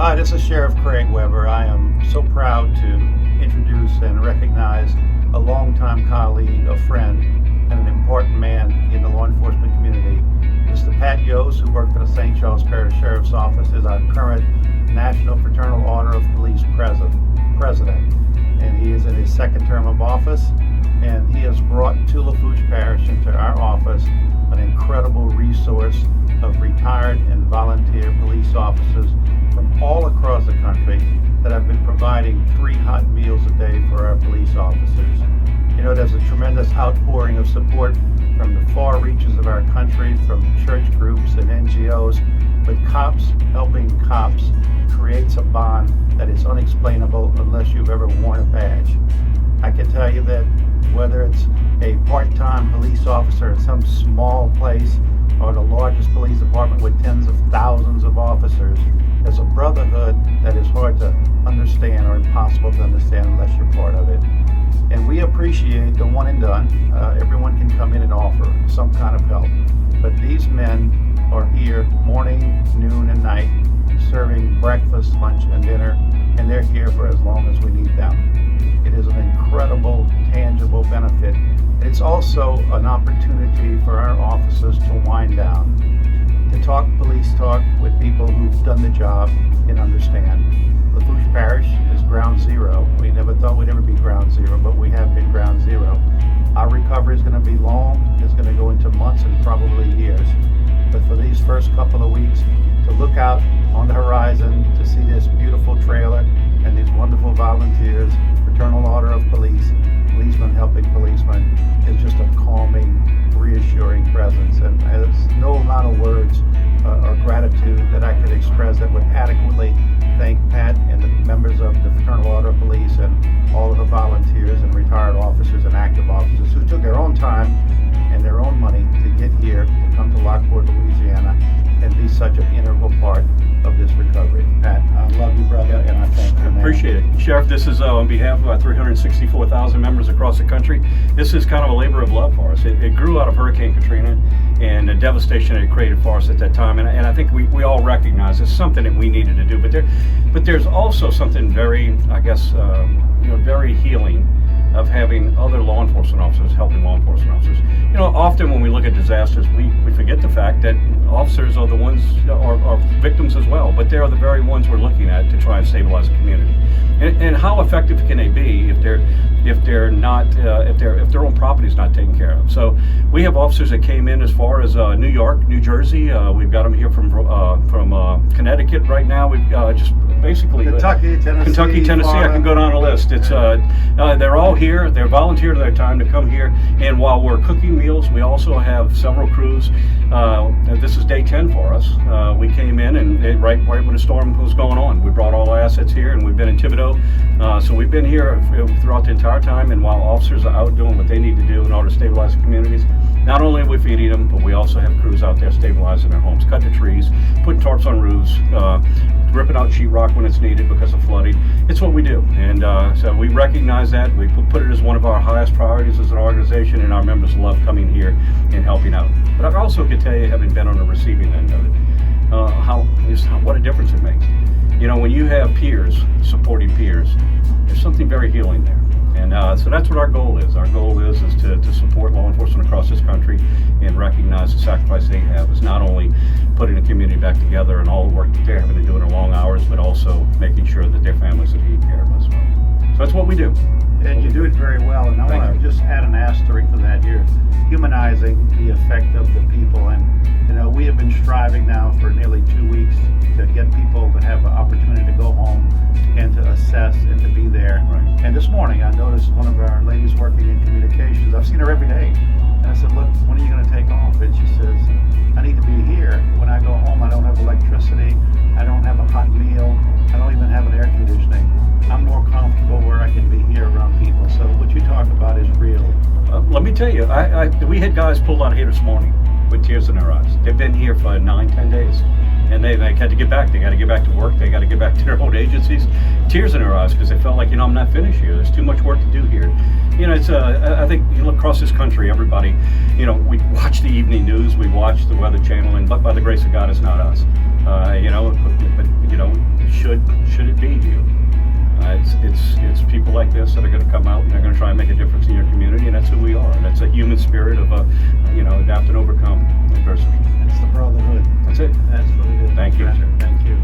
Hi, this is Sheriff Craig Webre. I am so proud to introduce and recognize a longtime colleague, a friend, and an important man in the law enforcement community. Mr. Pat Yoes, who worked for the St. Charles Parish Sheriff's Office, is our current National Fraternal Order of Police president. And he is in his second term of office, and he has brought to Lafourche Parish into our office an incredible resource of retired and volunteer police officers from all across the country that have been providing 3 hot meals a day for our police officers. You know, there's a tremendous outpouring of support from the far reaches of our country, from church groups and NGOs, but cops helping cops creates a bond that is unexplainable unless you've ever worn a badge. I can tell you that whether it's a part-time police officer in some small place or the largest police department with tens of thousands of officers, there's a brotherhood that is hard to understand or impossible to understand unless you're part of it. And we appreciate the one and done. Everyone can come in and offer some kind of help. But these men are here morning, noon, and night, serving breakfast, lunch, and dinner, and they're here for as long as we need them. It is an incredible, tangible benefit. It's also an opportunity for our officers to wind down, to talk police talk with people who've done the job and understand. Lafourche Parish is ground zero. We never thought we'd ever be ground zero, but we have been ground zero. Our recovery is going to be long. It's going to go into months and probably years. But for these first couple of weeks, to look out on the horizon, to see this beautiful trailer and these wonderful volunteers, Fraternal Order of policemen helping policemen, is just a calming, reassuring presence. And there's no amount of words or gratitude that I could express that would adequately thank Pat and the members of the Fraternal Order of Police and all of the volunteers and retired officers and active officers who took their own time and their own money to get here, to come to Lockport, Louisiana, and be such an integral part of this recovery. Pat, I love you, brother, and I thank you, man. Appreciate it. Sheriff, this is on behalf of our 364,000 members across the country. This is kind of a labor of love for us. It grew out of Hurricane Katrina and the devastation it created for us at that time. And I think we all recognize it's something that we needed to do. But there's also something very, I guess, very healing of having other law enforcement officers helping law enforcement officers. You know, often when we look at disasters, we forget the fact that officers are the ones are victims as well, but they are the very ones we're looking at to try and stabilize the community. And how effective can they be if their own property is not taken care of? So we have officers that came in as far as New York, New Jersey. We've got them here from Connecticut right now. We've just basically Kentucky, Tennessee. Florida. I can go down the list. It's they're all here. They're volunteering their time to come here. And while we're cooking meals, we also have several crews. This is day 10 for us. We came in and right when the storm was going on, we brought all our assets here, and we've been in Thibodeau. So we've been here throughout the entire time. And while officers are out doing what they need to do in order to stabilize the communities, not only are we feeding them, but we also have crews out there stabilizing their homes, cutting the trees, putting tarps on roofs, ripping out sheetrock when it's needed because of flooding. It's what we do, and so we recognize that. We put it as one of our highest priorities as an organization, and our members love coming here and helping out. But I also could tell you, having been on the receiving end of it, what a difference it makes. You know, when you have peers supporting peers, there's something very healing there. And so that's what our goal is. Our goal is to support law enforcement across this country and recognize the sacrifice they have is not only putting the community back together and all the work that they're having to do in their long hours, but also making sure that their families are taken care of as well. So that's what we do. And you do it very well. And I want to just add an asterisk to that. You're humanizing the effect of the people. And, you know, we have been striving now for nearly 2 weeks to get people to have an opportunity to go home and to assess and to be there. Right. And this morning I noticed one of our ladies working in communications. I've seen her every day. And I said, look, when are you going to take off? And she says, I need to be here. When I go home, I don't have electricity. I don't have a hot meal. I don't even have an air conditioning. I'm more comfortable where I can be here around people. So what you talk about is real. Let me tell you, we had guys pulled out of here this morning. with tears in their eyes. They've been here for 9-10 days, and they had to get back. They got to get back to work. They got to get back to their own agencies. Tears in their eyes because they felt like, I'm not finished here. There's too much work to do here. It's I think you look across this country, everybody, we watch the evening news, we watch the Weather Channel, and by the grace of God, it's not us. Should it be you? It's people like this that are going to come out and they're going to try and make a difference in your community, and that's who we are. And that's a human spirit of adapt and overcome adversity. It's the brotherhood. That's it. That's what it is. Thank you. Thank you.